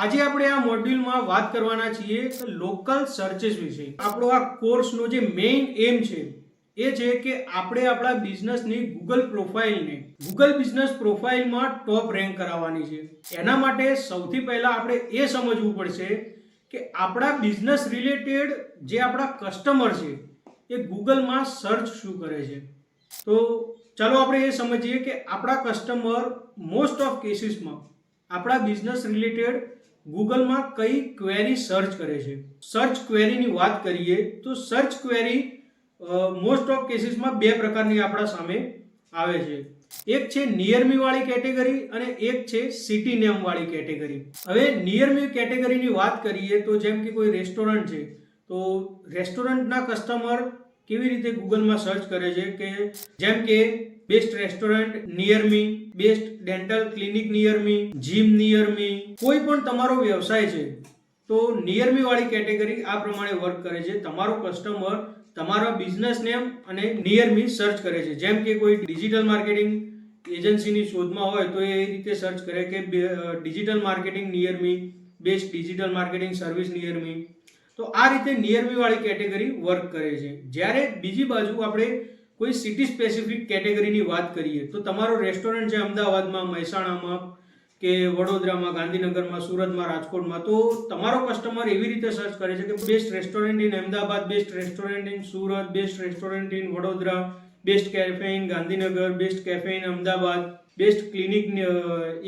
આજે આપણે આ મોડ્યુલમાં વાત કરવાના છીએ લોકલ સર્ચેસ વિશે. આપણો આ કોર્સનો જે મેઇન એમ છે એ છે કે આપણે આપણા બિઝનેસની ગૂગલ બિઝનેસ પ્રોફાઇલમાં ટોપ રેન્ક કરાવવાની છે. એના માટે સૌથી પહેલા આપણે એ સમજવું પડશે કે આપણા બિઝનેસ રિલેટેડ જે આપણા કસ્ટમર છે એ ગૂગલમાં સર્ચ શું કરે છે. તો ચાલો આપણે એ સમજીએ કે આપણા કસ્ટમર મોસ્ટ ઓફ કેસીસમાં આપણા બિઝનેસ રિલેટેડ ગૂગલમાં કઈ ક્વેરી સર્ચ કરે છે. સર્ચ ક્વેરીની વાત કરીએ તો સર્ચ ક્વેરી મોસ્ટ ઓફ કેસીસમાં બે પ્રકારની આપણા સામે આવે છે. એક છે નિયર મી વાળી કેટેગરી અને એક છે સિટી નેમ વાળી કેટેગરી. હવે નિયર મી કેટેગરીની વાત કરીએ તો જેમ કે કોઈ રેસ્ટોરન્ટ છે તો રેસ્ટોરન્ટના કસ્ટમર કેવી રીતે ગૂગલમાં સર્ચ કરે છે કે જેમ કે best restaurant near me, best dental clinic near મી, જીમ નિયર મી. કોઈ પણ તમારો વ્યવસાય છે તો નિયર મી વાળી કેટેગરી આ પ્રમાણે વર્ક કરે છે. તમારો કસ્ટમર તમારા બિઝનેસ નેમ અને નિયર મી સર્ચ કરે છે. જેમ કે કોઈ ડિજિટલ માર્કેટિંગ એજન્સીની શોધમાં હોય તો એ રીતે સર્ચ કરે કે digital marketing near me, best digital marketing service near me. તો આ રીતે નિયર મી વાળી કેટેગરી વર્ક કરે છે. જ્યારે બીજી બાજુ આપણે કોઈ સિટી સ્પેસિફિક કેટેગરીની વાત કરીએ તો તમારો રેસ્ટોરન્ટ છે અમદાવાદમાં, મહેસાણામાં કે વડોદરામાં, ગાંધીનગરમાં, સુરતમાં, રાજકોટમાં, તો તમારો કસ્ટમર એવી રીતે સર્ચ કરે છે કે best restaurant in Ahmedabad, best restaurant in Surat, best restaurant in Vadodara, best cafe in Gandhinagar, best cafe in Ahmedabad, best clinic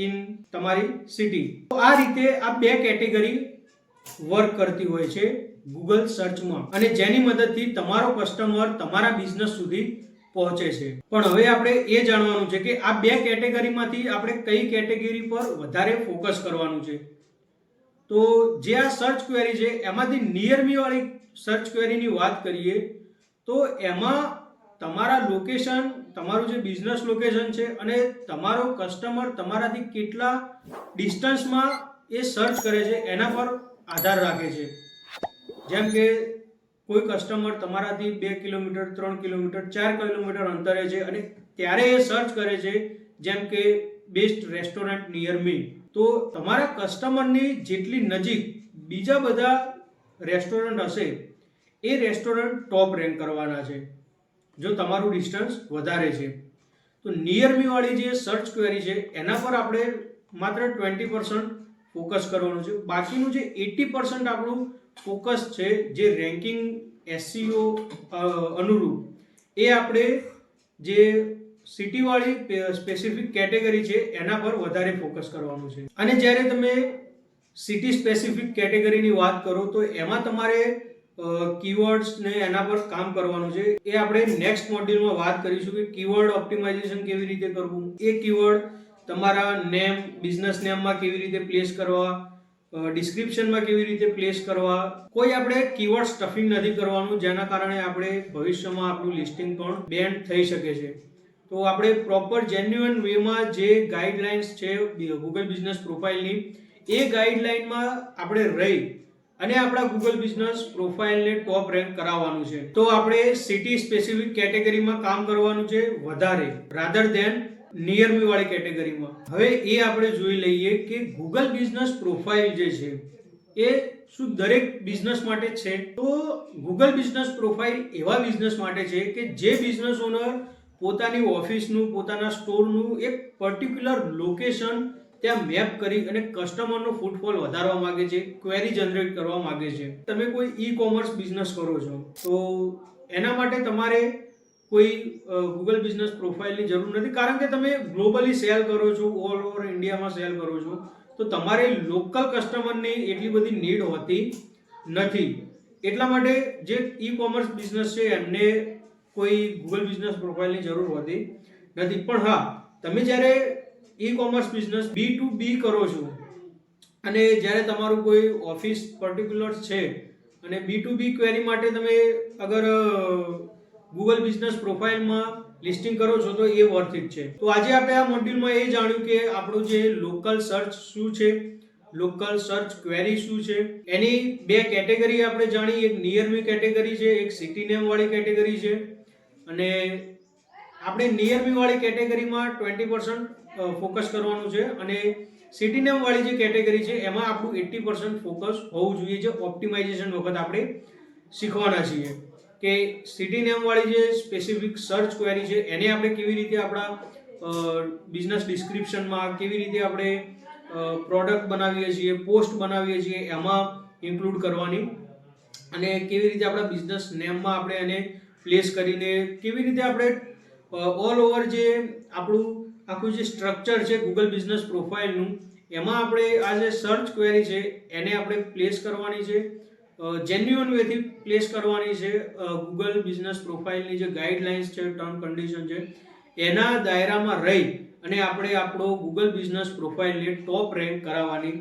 in તમારી સિટી. તો આ રીતે આ બે કેટેગરી વર્ક કરતી હોય છે ગૂગલ સર્ચમાં અને જેની મદદથી તમારો કસ્ટમર તમારા બિઝનેસ સુધી પહોંચે છે. પણ હવે આપણે એ જાણવાનું છે કે આ બે કેટેગરીમાંથી આપણે કઈ કેટેગરી પર વધારે ફોકસ કરવાનું છે. તો જે આ સર્ચ ક્વેરી છે એમાંથી નિયર મી વાળી સર્ચ ક્વેરીની વાત કરીએ તો એમાં તમારા લોકેશન, તમારું જે બિઝનેસ લોકેશન છે અને તમારો કસ્ટમર તમારાથી કેટલા ડિસ્ટન્સમાં એ સર્ચ કરે છે એના પર આધાર રાખે છે. જેમ કે કોઈ કસ્ટમર તમારાથી 2 કિલોમીટર, 3 કિલોમીટર, 4 કિલોમીટર અંતરે છે અને ત્યારે એ સર્ચ કરે છે જેમ કે બેસ્ટ રેસ્ટોરન્ટ નિયર મી. તો તમારા કસ્ટમરની જેટલી નજીક બીજા બધા રેસ્ટોરન્ટ હશે એ રેસ્ટોરન્ટ ટોપ રેન્ક કરવાના છે જો તમારું ડિસ્ટન્સ વધારે છે. તો નિયર મી વાળી જે સર્ચ ક્વેરી છે એના પર આપણે માત્ર 20% ફોકસ કરવાનું છે. બાકીનું જે 80% આપણું ફોકસ છે જે રેન્કિંગ એસસીઓ અનુરૂપ એ આપણે જે સિટી વાળી સ્પેસિફિક કેટેગરી છે એના પર વધારે ફોકસ કરવાનું છે. અને જ્યારે તમે સિટી સ્પેસિફિક કેટેગરીની વાત કરો તો એમાં તમારે કીવર્ડ્સ ને એના પર કામ કરવાનું છે. એ આપણે નેક્સ્ટ મોડ્યુલમાં વાત કરીશું કે કીવર્ડ ઓપ્ટિમાઇઝેશન કેવી રીતે કરવું, એ કીવર્ડ તમારા નેમ, બિઝનેસ નેમમાં કેવી રીતે પ્લેસ કરવા, ડિસ્ક્રિપ્શનમાં કેવી રીતે પ્લેસ કરવા. કોઈ આપણે કીવર્ડ સ્ટફિંગ નથી કરવાનું જેના કારણે આપણે ભવિષ્યમાં આપણું લિસ્ટિંગ પણ બેન્ડ થઈ શકે છે. તો આપણે પ્રોપર જેન્યુઅન વેમાં જે ગાઈડલાઇન્સ છે ગૂગલ બિઝનેસ પ્રોફાઇલની એ ગાઈડલાઇનમાં આપણે રહી અને આપણા ગૂગલ બિઝનેસ પ્રોફાઇલને ટોપ રેન્ક કરાવવાનું છે. તો આપણે સિટી સ્પેસિફિક કેટેગરીમાં કામ કરવાનું છે વધારે રાધર ધેન નિયર મી વાળી કેટેગરીમાં. હવે એ આપણે જોઈ લઈએ કે ગૂગલ બિઝનેસ પ્રોફાઇલ જે છે એ શું દરેક બિઝનેસ માટે છે. તો ગૂગલ બિઝનેસ પ્રોફાઇલ એવા બિઝનેસ માટે છે કે જે બિઝનેસ ઓનર પોતાની ઓફિસનું, પોતાના સ્ટોરનું એક પર્ટિક્યુલર લોકેશન ત્યાં મેપ કરી અને કસ્ટમરનો ફૂટફોલ વધારવા માંગે છે, ક્વેરી જનરેટ કરવા માંગે છે. તમે કોઈ ઈ કોમર્સ બિઝનેસ કરો છો તો એના માટે તમારે કોઈ ગૂગલ બિઝનેસ પ્રોફાઇલની જરૂર નથી કારણ કે તમે ગ્લોબલી સેલ કરો છો, ઓલ ઓવર ઇન્ડિયામાં સેલ કરો છો. તો તમારે લોકલ કસ્ટમરની એટલી બધી નીડ હોતી નથી. એટલા માટે જે ઈ કોમર્સ બિઝનેસ છે એમને કોઈ ગૂગલ બિઝનેસ પ્રોફાઇલની જરૂર હોતી નથી. પણ હા, તમે જ્યારે ઈ કોમર્સ બિઝનેસ B2B કરો છો અને જ્યારે તમારું કોઈ ઓફિસ પર્ટિક્યુલર છે અને B2B ક્વેરી માટે તમે અગર ગૂગલ બિઝનેસ પ્રોફાઇલમાં લિસ્ટિંગ કરો છો તો એ વર્થ ઇટ છે. તો આજે આપણે આ મોડ્યુલમાં એ જાણ્યું કે આપણું જે લોકલ સર્ચ શું છે, લોકલ સર્ચ ક્વેરી શું છે, એની બે કેટેગરી આપણે જાણી. એક નિયર મી કેટેગરી છે, એક સિટી નેમ વાળી કેટેગરી છે. અને આપણે નિયર મી વાળી કેટેગરીમાં 20% ફોકસ કરવાનું છે અને સિટી નેમ વાળી જે કેટેગરી છે એમાં આપણું 80% ફોકસ હોવું જોઈએ, જે ઓપ્ટિમાઇઝેશન વખત આપણે શીખવાના છીએ કે સિટી નેમ વાળી જે સ્પેસિફિક સર્ચ ક્વેરી છે એને આપણે કેવી રીતે આપણા બિઝનેસ ડિસ્ક્રિપ્શનમાં, કેવી રીતે આપણે પ્રોડક્ટ બનાવીએ છીએ, પોસ્ટ બનાવીએ છીએ એમાં ઇન્ક્લુડ કરવાની, અને કેવી રીતે આપણા બિઝનેસ નેમમાં આપણે એને પ્લેસ કરીને કેવી રીતે આપણે ઓલ ઓવર જે આપણું આખું જે સ્ટ્રક્ચર છે ગૂગલ બિઝનેસ પ્રોફાઇલનું, એમાં આપણે આ જે સર્ચ ક્વેરી છે એને આપણે પ્લેસ કરવાની છે, જેન્યુઅન વેથી પ્લેસ કરવાની છે. ગૂગલ બિઝનેસ પ્રોફાઇલની જે ગાઈડલાઇન્સ છે, ટર્મ કન્ડિશન છે, એના દાયરામાં રહી અને આપણે આપણો ગૂગલ બિઝનેસ પ્રોફાઇલને ટોપ રેન્ક કરાવવાની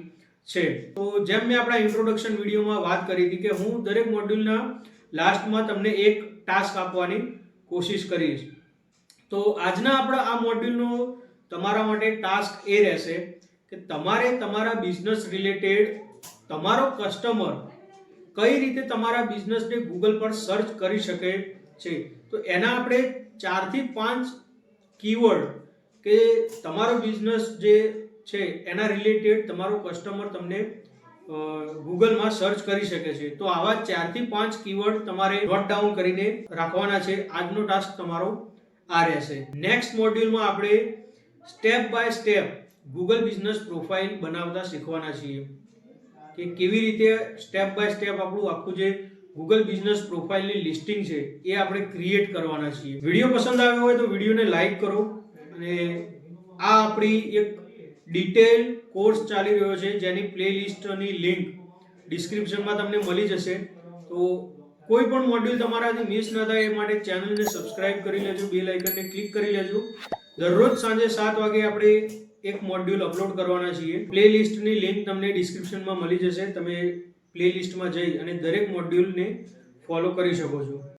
છે. તો જેમ મેં આપણા ઇન્ટ્રોડક્શન વિડીયોમાં વાત કરી હતી કે હું દરેક મોડ્યુલના લાસ્ટમાં તમને એક ટાસ્ક આપવાની કોશિશ કરીશ. તો આજના આપણા આ મોડ્યુલનો તમારા માટે ટાસ્ક એ રહેશે કે તમારે તમારા બિઝનેસ રિલેટેડ તમારો કસ્ટમર કઈ રીતે તમારા બિઝનેસને ગૂગલ પર સર્ચ કરી શકે છે, તો એના આપણે 4 થી 5 કીવર્ડ કે તમારો બિઝનેસ જે છે એના રિલેટેડ તમારો કસ્ટમર તમને ગૂગલમાં સર્ચ કરી શકે છે. તો આવા 4 થી 5 કીવર્ડ તમારે નોટ ડાઉન કરીને રાખવાના છે. આજનો ટાસ્ક તમારો આ રહેશે. નેક્સ્ટ મોડ્યુલમાં આપણે step by step Google business profile બનાવતા શીખવાના છીએ કે કેવી રીતે સ્ટેપ બાય સ્ટેપ આપણું આખું જે ગૂગલ બિઝનેસ પ્રોફાઇલની લિસ્ટિંગ છે એ આપણે ક્રિએટ કરવાના છીએ. વિડીયો પસંદ આવ્યો હોય તો વિડીયોને લાઈક કરો, અને આ આપણી એક ડિટેલ કોર્સ ચાલી રહ્યો છે જેની પ્લેલિસ્ટની લિંક ડિસ્ક્રિપ્શનમાં તમને મળી જશે. તો કોઈ પણ મોડ્યુલ તમારાથી મિસ ન થાય એ માટે ચેનલને સબસ્ક્રાઇબ કરી લેજો, બેલ આઇકનને ક્લિક કરી લેજો. દરરોજ સાંજે 7 વાગે આપણે એક મોડ્યુલ અપલોડ કરવાના છીએ. પ્લેલિસ્ટની લિંક તમને ડિસ્ક્રિપ્શનમાં મળી જશે. તમે પ્લેલિસ્ટમાં જઈ અને દરેક મોડ્યુલને ફોલો કરી શકો છો.